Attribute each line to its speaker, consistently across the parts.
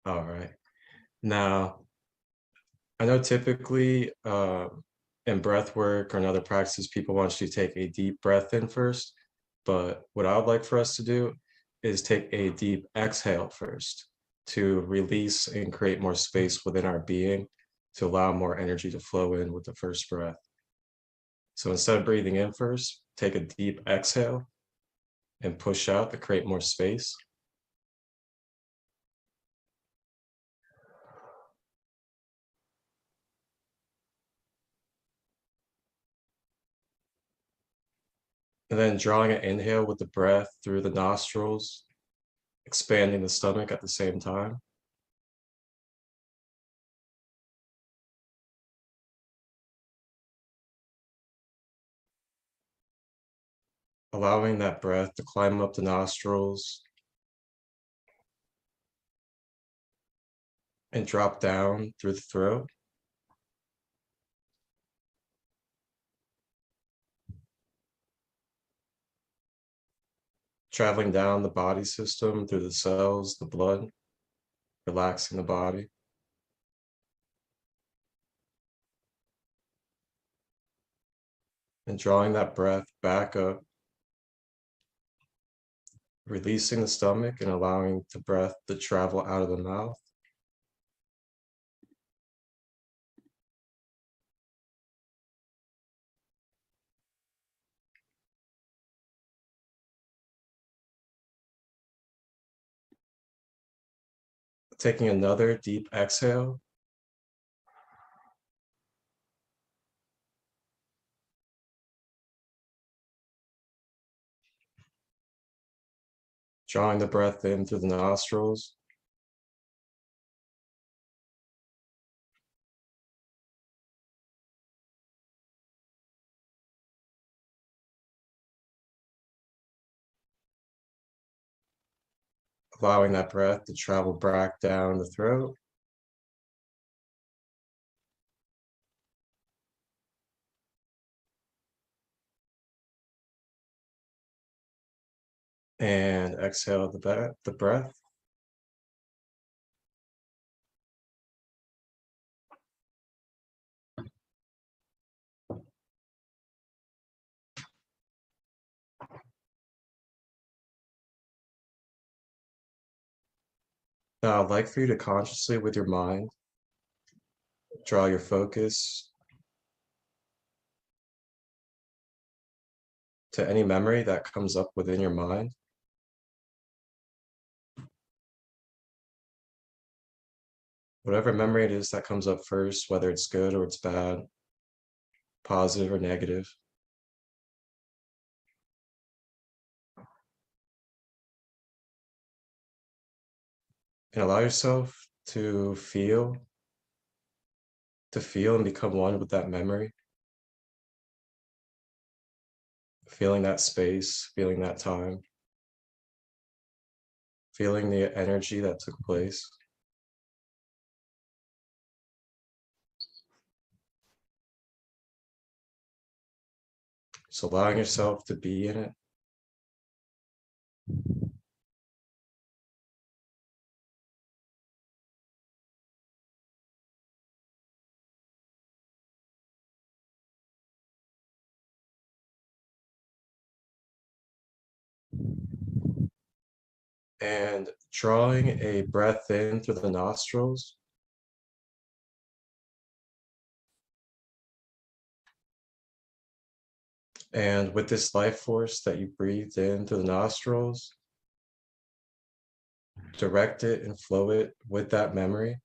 Speaker 1: All right. Now, I know typically in breath work or in other practices, people want you to take a deep breath in first. But what I would like for us to do is take a deep exhale first to release and create more space within our being to allow more energy to flow in with the first breath. So instead of breathing in first, take a deep exhale and push out to create more space. And then drawing an inhale with the breath through the nostrils, expanding the stomach at the same time. Allowing that breath to climb up the nostrils and drop down through the throat. Traveling down the body system through the cells, the blood, relaxing the body. And drawing that breath back up, releasing the stomach and allowing the breath to travel out of the mouth. Taking another deep exhale. Drawing the breath in through the nostrils. Allowing that breath to travel back down the throat. And exhale the breath. Now I'd like for you to consciously with your mind, draw your focus to any memory that comes up within your mind. Whatever memory it is that comes up first, whether it's good or it's bad, positive or negative. And allow yourself to feel and become one with that memory. Feeling that space, feeling that time, feeling the energy that took place. So allowing yourself to be in it. And drawing a breath in through the nostrils. And with this life force that you breathed in through the nostrils, direct it and flow it with that memory.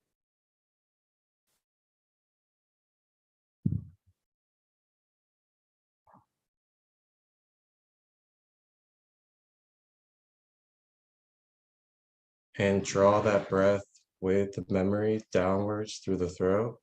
Speaker 1: And draw that breath with the memory downwards through the throat.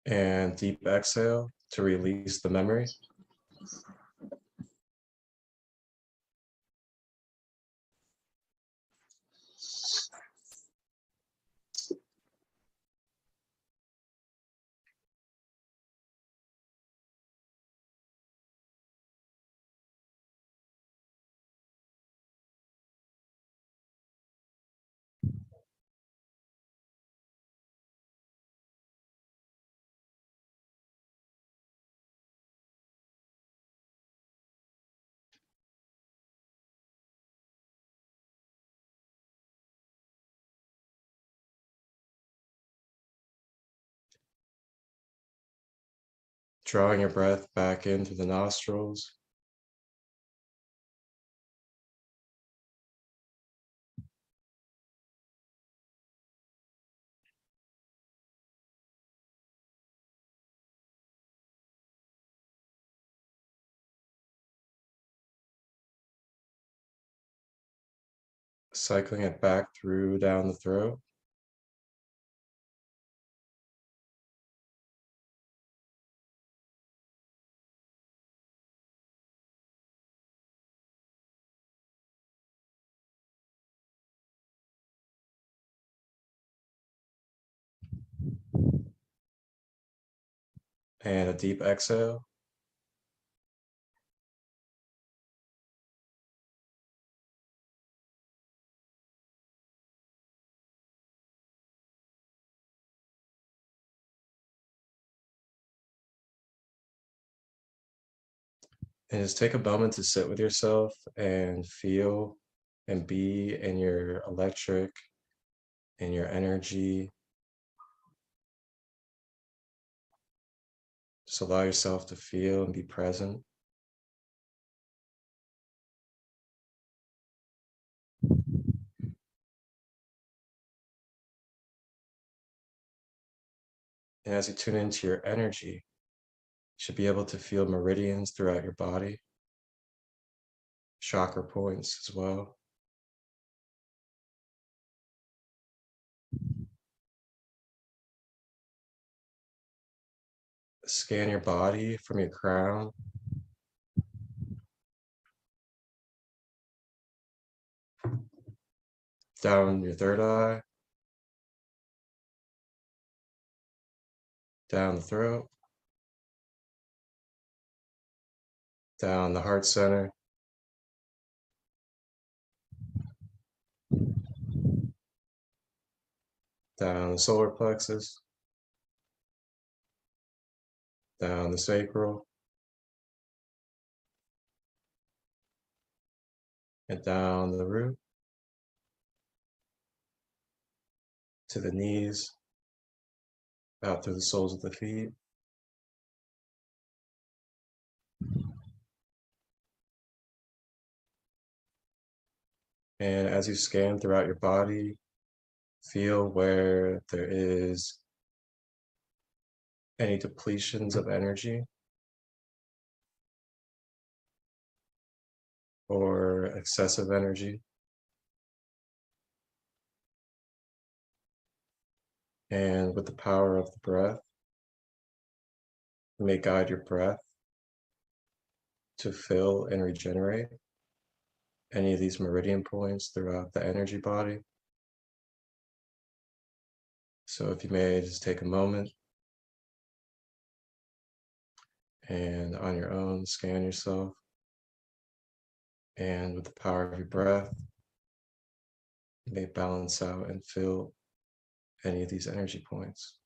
Speaker 1: And deep exhale to release the memory. drawing your breath back in through the nostrils. Cycling it back through down the throat. And a deep exhale. And just take a moment to sit with yourself and feel and be in your electric, in your energy. Just allow yourself to feel and be present. And as you tune into your energy, you should be able to feel meridians throughout your body, chakra points as well. Scan your body from your crown down your third eye, down the throat, down the heart center, down the solar plexus, down the sacral, and down the root to the knees, out through the soles of the feet. And as you scan throughout your body, feel where there is any depletions of energy or excessive energy. And with the power of the breath, you may guide your breath to fill and regenerate any of these meridian points throughout the energy body. So if you may just take a moment and on your own scan yourself, and with the power of your breath, you may balance out and fill any of these energy points.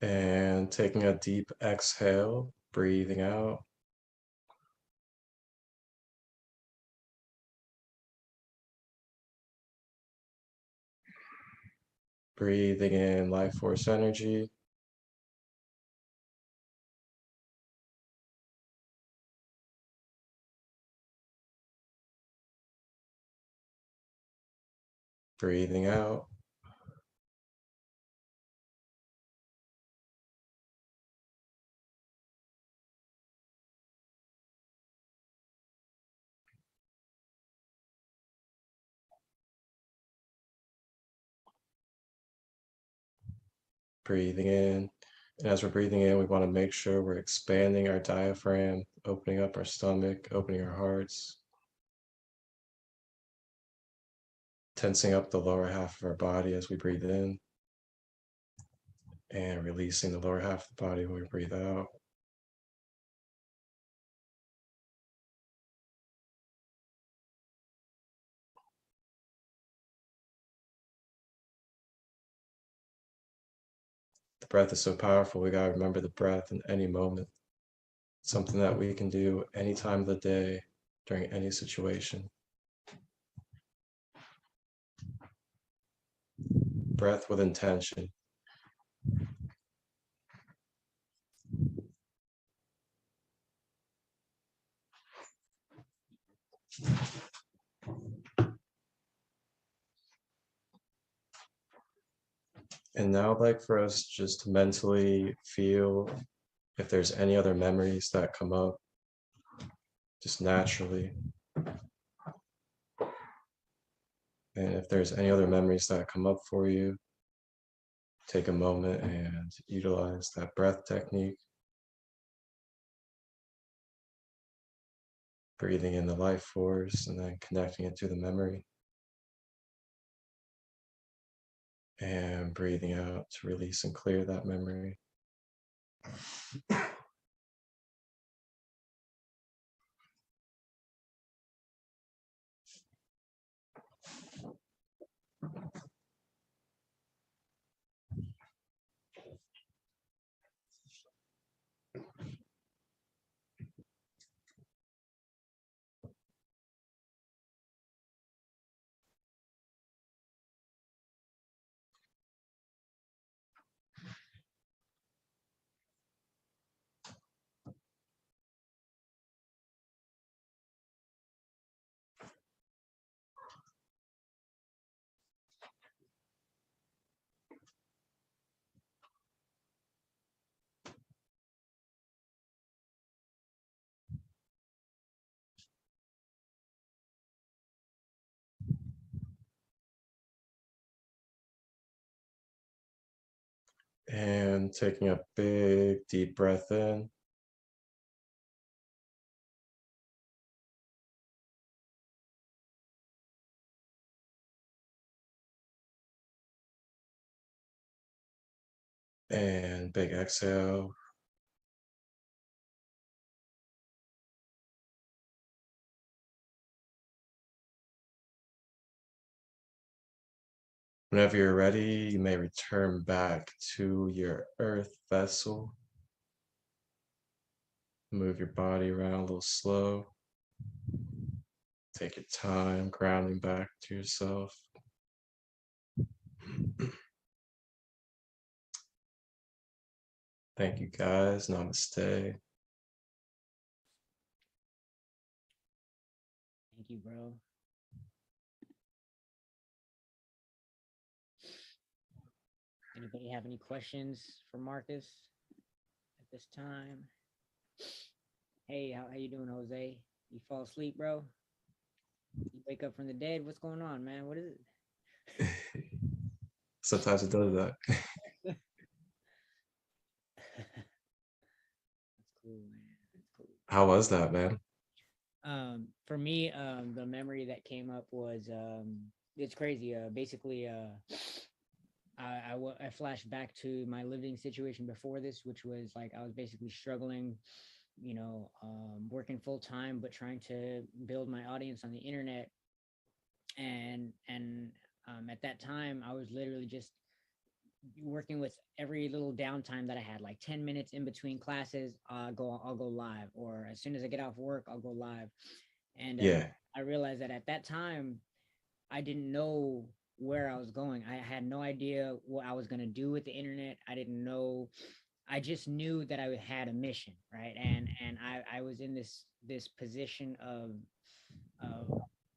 Speaker 1: And taking a deep exhale, breathing out. Breathing in life force energy. Breathing out. Breathing in. And as we're breathing in, we want to make sure we're expanding our diaphragm, opening up our stomach, opening our hearts, tensing up the lower half of our body as we breathe in, and releasing the lower half of the body when we breathe out. The breath is so powerful, we gotta remember the breath in any moment. It's something that we can do any time of the day, during any situation. Breath with intention. And now I'd like for us just to mentally feel if there's any other memories that come up, just naturally. And if there's any other memories that come up for you, take a moment and utilize that breath technique. Breathing in the life force and then connecting it to the memory. And breathing out to release and clear that memory. And taking a big deep breath in. And big exhale. Whenever you're ready, you may return back to your earth vessel. Move your body around a little slow. Take your time grounding back to yourself. Thank you guys. Namaste.
Speaker 2: Thank you, bro. Anybody have any questions for Marcus at this time? Hey, how you doing, Jose? You fall asleep, bro? You wake up from the dead? What's going on, man? What is it?
Speaker 1: Sometimes it does that.
Speaker 2: That's cool, man. That's cool.
Speaker 1: How was that, man?
Speaker 2: For me, the memory that came up was it's crazy. Basically, I flashed back to my living situation before this, which was like I was basically struggling, working full time, but trying to build my audience on the internet. And at that time, I was literally just working with every little downtime that I had, like 10 minutes in between classes, I'll go live, or as soon as I get off work, I'll go live. And
Speaker 1: Yeah.
Speaker 2: I realized that at that time, I didn't know where I was going. I had no idea what I was going to do with the internet. I didn't know. I just knew that I had a mission, right? And I was in this position of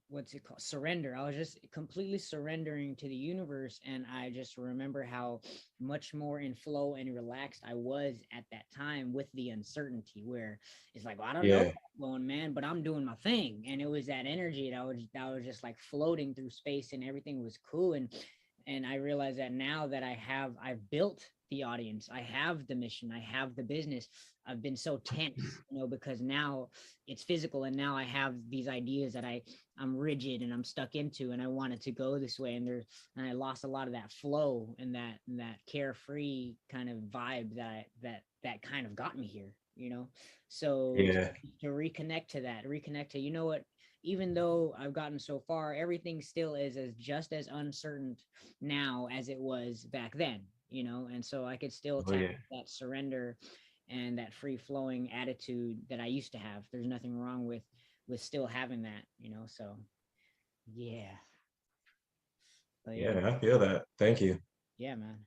Speaker 2: what's it called, surrender. I was just completely surrendering to the universe, and I just remember how much more in flow and relaxed I was at that time with the uncertainty, where it's like, well, I don't know
Speaker 1: Yeah.
Speaker 2: where I'm going, man, but I'm doing my thing. And it was that energy that was just like floating through space, and everything was cool. And I realize that now that I've built the audience, I have the mission, I have the business. I've been so tense, because now it's physical, and now I have these ideas that I'm rigid and I'm stuck into, and I want it to go this way. And I lost a lot of that flow and that carefree kind of vibe that kind of got me here, So
Speaker 1: Yeah.
Speaker 2: to reconnect to that, reconnect to, what, even though I've gotten so far, everything still is as just as uncertain now as it was back then, and so I could still
Speaker 1: Oh
Speaker 2: tap
Speaker 1: yeah.
Speaker 2: that surrender and that free flowing attitude that I used to have. There's nothing wrong with still having that, so yeah. But yeah,
Speaker 1: Yeah, I feel that. Thank you.
Speaker 2: yeah, man.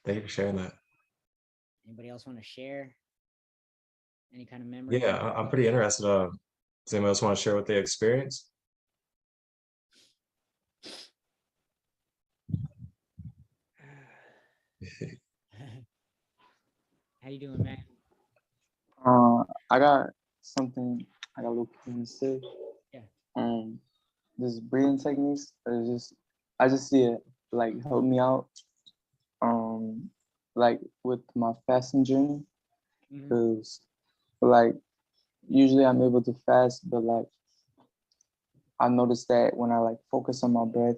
Speaker 1: Thank you for sharing that.
Speaker 2: Anybody else want to share any kind of memories?
Speaker 1: Yeah, I'm pretty interested. Does anyone else want to share what they experienced?
Speaker 2: How you doing, man?
Speaker 3: I got something I got a little thing to say.
Speaker 2: Yeah.
Speaker 3: This breathing techniques is I just see it like help me out. Like with my fasting journey,
Speaker 2: Mm-hmm.
Speaker 3: because like usually I'm able to fast, but like I noticed that when I like focus on my breath,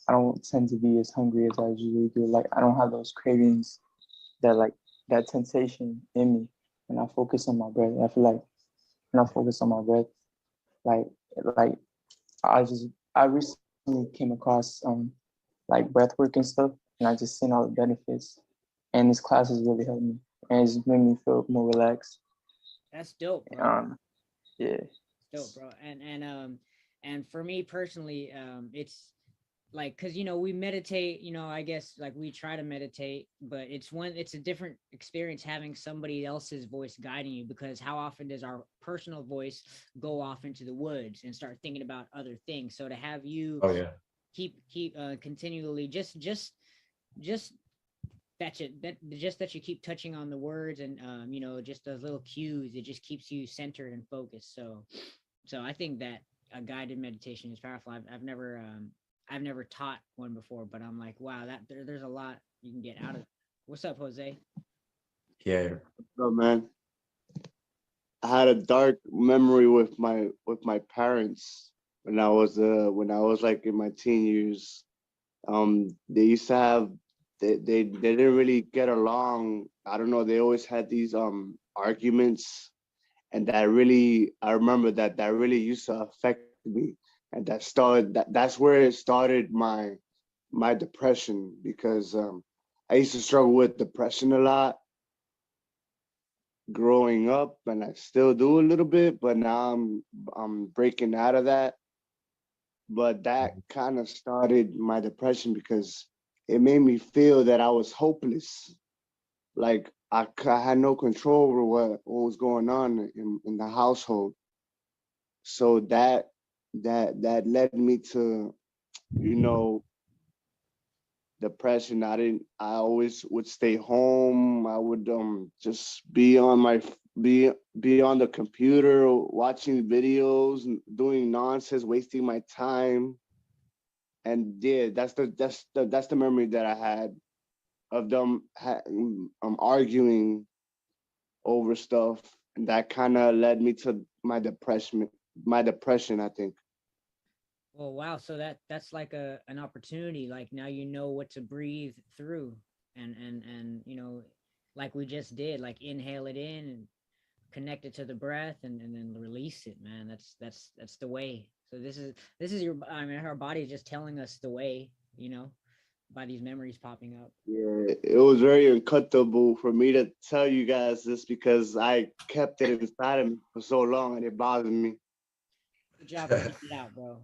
Speaker 3: I don't tend to be as hungry as I usually do. Like I don't have those cravings that like that temptation in me when I focus on my breath. I feel like when I focus on my breath, like like I recently came across like breathwork and stuff, and I just seen all the benefits. And this class has really helped me, and it's made me feel more relaxed.
Speaker 2: That's dope, bro.
Speaker 3: Um, yeah,
Speaker 2: Dope, bro. And for me personally, it's like, because we meditate, I guess, like, we try to meditate, but it's a different experience having somebody else's voice guiding you, because how often does our personal voice go off into the woods and start thinking about other things? So to have you
Speaker 1: Oh yeah.
Speaker 2: keep continually just that you keep touching on the words, and just those little cues, it just keeps you centered and focused. So I think that a guided meditation is powerful. I've never taught one before, but I'm like, wow, there's a lot you can get out of it. What's up, Jose?
Speaker 1: Yeah.
Speaker 4: So man, I had a dark memory with my parents when I was like in my teen years. They used to have they didn't really get along. I don't know. They always had these arguments, and that really I remember that really used to affect me, and that's where it started my depression, because I used to struggle with depression a lot growing up, and I still do a little bit, but now I'm breaking out of that. But that kind of started my depression because it made me feel that I was hopeless. Like I had no control over what was going on in the household. So that led me to, you know, depression. I always would stay home. I would just be on the computer watching videos and doing nonsense, wasting my time. And yeah, that's the memory that I had of them arguing over stuff, and that kind of led me to my depression, I think.
Speaker 2: Well, wow. So that's like an opportunity. Like, now what to breathe through, and like we just did, like, inhale it in and connect it to the breath, and then release it, man. That's the way. So this is your, I mean, our body is just telling us the way, by these memories popping up.
Speaker 4: Yeah, it was very uncomfortable for me to tell you guys this because I kept it inside of me for so long and it bothered me.
Speaker 2: Good job for getting it out, bro.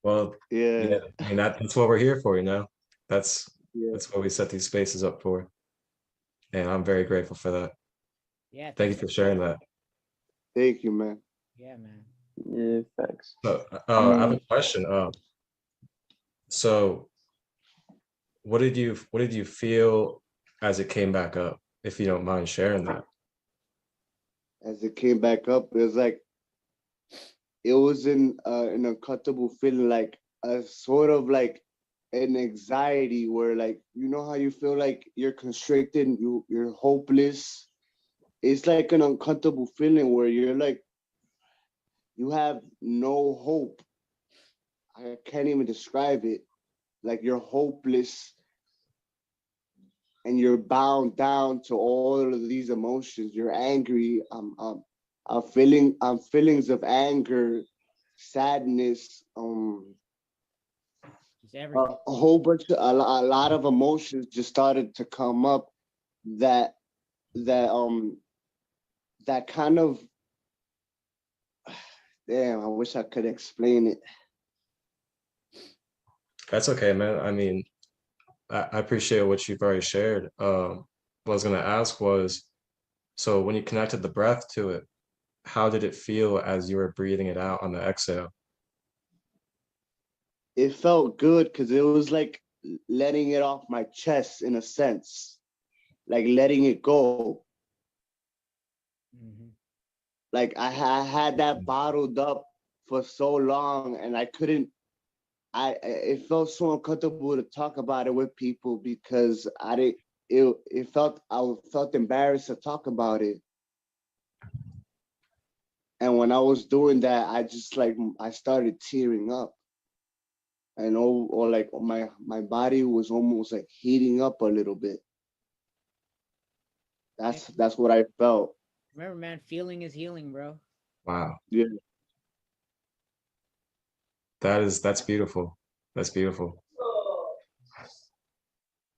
Speaker 1: Well,
Speaker 4: Yeah,
Speaker 1: yeah, I mean that's what we're here for, you know. That's
Speaker 4: yeah.
Speaker 1: that's what we set these spaces up for. And I'm very grateful for that.
Speaker 2: Yeah,
Speaker 1: Thank you
Speaker 2: thanks.
Speaker 1: for sharing that.
Speaker 4: Thank you, man.
Speaker 2: Yeah, man.
Speaker 3: Yeah, facts.
Speaker 1: So,
Speaker 3: I
Speaker 1: I have a
Speaker 3: mean,
Speaker 1: question. So what did you feel as it came back up, if you don't mind sharing that?
Speaker 4: As it came back up, it was like it was an uncomfortable feeling, like a sort of like an anxiety where like you know how you feel like you're constricted, you're hopeless. It's like an uncomfortable feeling where you're like you have no hope. I can't even describe it. Like you're hopeless and you're bound down to all of these emotions. You're angry. I'm feelings of anger, sadness,
Speaker 2: Just everything.
Speaker 4: a whole bunch of a lot of emotions just started to come up that that that kind of damn. I wish I could explain it.
Speaker 1: That's okay, man. I mean, I appreciate what you've already shared. What I was gonna ask was, so when you connected the breath to it, how did it feel as you were breathing it out on the exhale?
Speaker 4: It felt good because it was like letting it off my chest in a sense, like letting it go.
Speaker 2: Hmm.
Speaker 4: Like I had that bottled up for so long, and I couldn't. It felt so uncomfortable to talk about it with people because I didn't. It felt I felt embarrassed to talk about it. And when I was doing that, I just like I started tearing up. And or like my body was almost like heating up a little bit. That's what I felt.
Speaker 2: Remember, man, feeling is healing, bro.
Speaker 1: Wow,
Speaker 4: Yeah.
Speaker 1: that's beautiful. That's beautiful.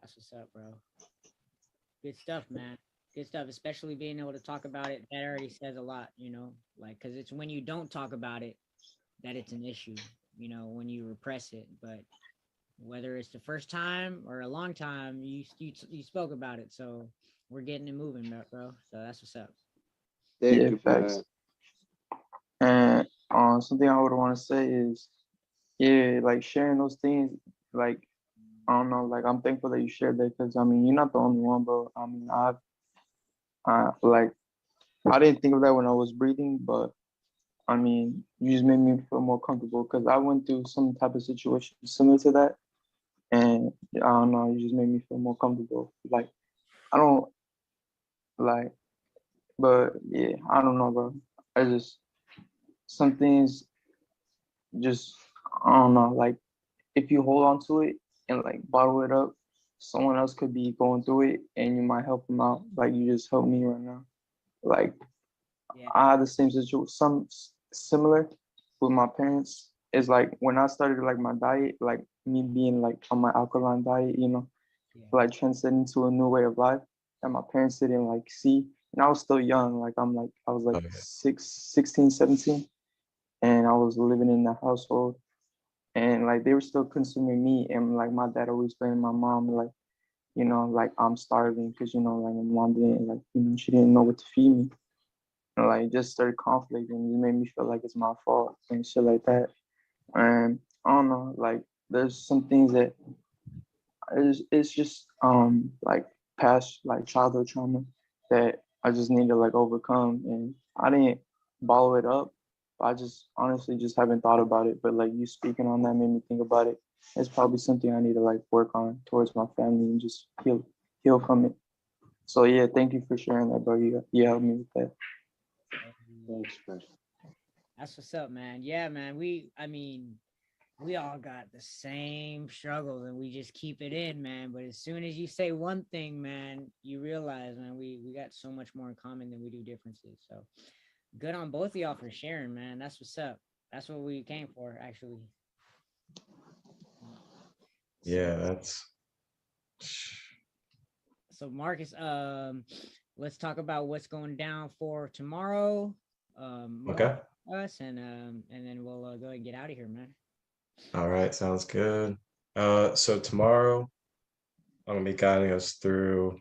Speaker 2: That's what's up, bro. Good stuff, man. Good stuff, especially being able to talk about it. That already says a lot, like, because it's when you don't talk about it that it's an issue, when you repress it. But whether it's the first time or a long time, you spoke about it. So we're getting it moving, bro. So that's what's up.
Speaker 4: Thank
Speaker 3: yeah,
Speaker 4: you,
Speaker 3: facts.
Speaker 4: man.
Speaker 3: And something I would want to say is, yeah, like sharing those things, like I don't know, like I'm thankful that you shared that because I mean you're not the only one, bro. I mean like I didn't think of that when I was breathing, but I mean you just made me feel more comfortable because I went through some type of situation similar to that, and I don't know, you just made me feel more comfortable. Like I don't like, but yeah, I don't know, bro. I just some things just I don't know, like if you hold on to it and like bottle it up, someone else could be going through it and you might help them out. Like you just helped me right now. Like
Speaker 2: Yeah.
Speaker 3: I had the same situation, similar with my parents. It's like when I started like my diet, like me being like on my alkaline diet,
Speaker 2: Yeah.
Speaker 3: like transcending to a new way of life that my parents didn't like see. And I was still young, like I was like
Speaker 1: Okay.
Speaker 3: 16, 17, and I was living in the household and like they were still consuming meat and like my dad always blamed my mom like like I'm starving because like my mom didn't like she didn't know what to feed me and like it just started conflict and it made me feel like it's my fault and shit like that and I don't know like there's some things that it's just like past like childhood trauma that I just need to like overcome and I didn't bottle it up. I just honestly just haven't thought about it. But like you speaking on that made me think about it. It's probably something I need to like work on towards my family and just heal from it. So yeah, thank you for sharing that, bro. You helped me with that.
Speaker 4: Thanks, man.
Speaker 2: That's what's up, man. Yeah, man. I mean, we all got the same struggles and we just keep it in, man. But as soon as you say one thing, man, you realize, man, we got so much more in common than we do differences. So good on both of y'all for sharing, man. That's what's up. That's what we came for, actually. So
Speaker 1: Yeah, that's
Speaker 2: So Marcus, let's talk about what's going down for tomorrow.
Speaker 1: Okay.
Speaker 2: Us and then we'll go ahead and get out of here, man.
Speaker 1: All right, sounds good. So tomorrow I'm gonna be guiding us through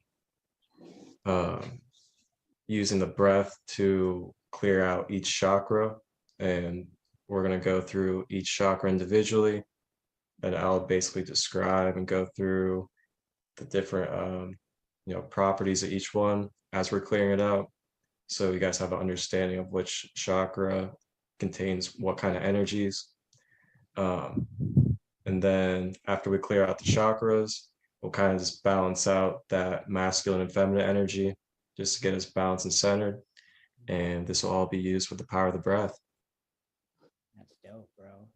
Speaker 1: using the breath to clear out each chakra, and we're gonna go through each chakra individually, and I'll basically describe and go through the different properties of each one as we're clearing it out, so you guys have an understanding of which chakra contains what kind of energies. And then after we clear out the chakras, we'll kind of just balance out that masculine and feminine energy just to get us balanced and centered. And this will all be used with the power of the breath.
Speaker 2: That's dope, bro.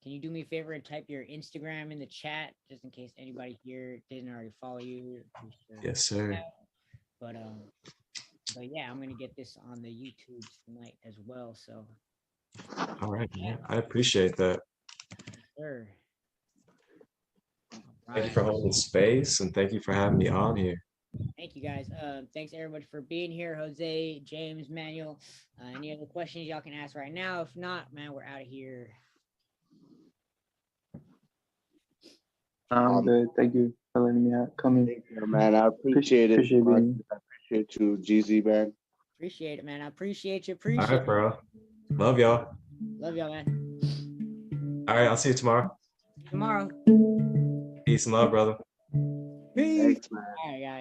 Speaker 2: Can you do me a favor and type your Instagram in the chat just in case anybody here didn't already follow you?
Speaker 1: Yes, sir.
Speaker 2: But yeah, I'm gonna get this on the YouTube tonight as well. So
Speaker 1: All right, man. I appreciate that.
Speaker 2: sure.
Speaker 1: Thank you for holding space, and thank you for having me on here.
Speaker 2: Thank you guys. Thanks everybody for being here. Jose, James, Manuel. Any other questions y'all can ask right now? If not, man, we're out of here.
Speaker 3: I'm good. Thank you for letting me come in.
Speaker 4: Thank you, man. I appreciate it.
Speaker 3: Appreciate being
Speaker 4: I appreciate you, GZ, man.
Speaker 2: Appreciate it, man. I appreciate you.
Speaker 1: All
Speaker 2: Appreciate
Speaker 1: right, bro. Love y'all.
Speaker 2: Love y'all, man.
Speaker 1: All right, I'll see you tomorrow.
Speaker 2: Tomorrow.
Speaker 1: Peace and love, brother.
Speaker 2: Peace.
Speaker 4: Thanks, man.
Speaker 2: All right, guys.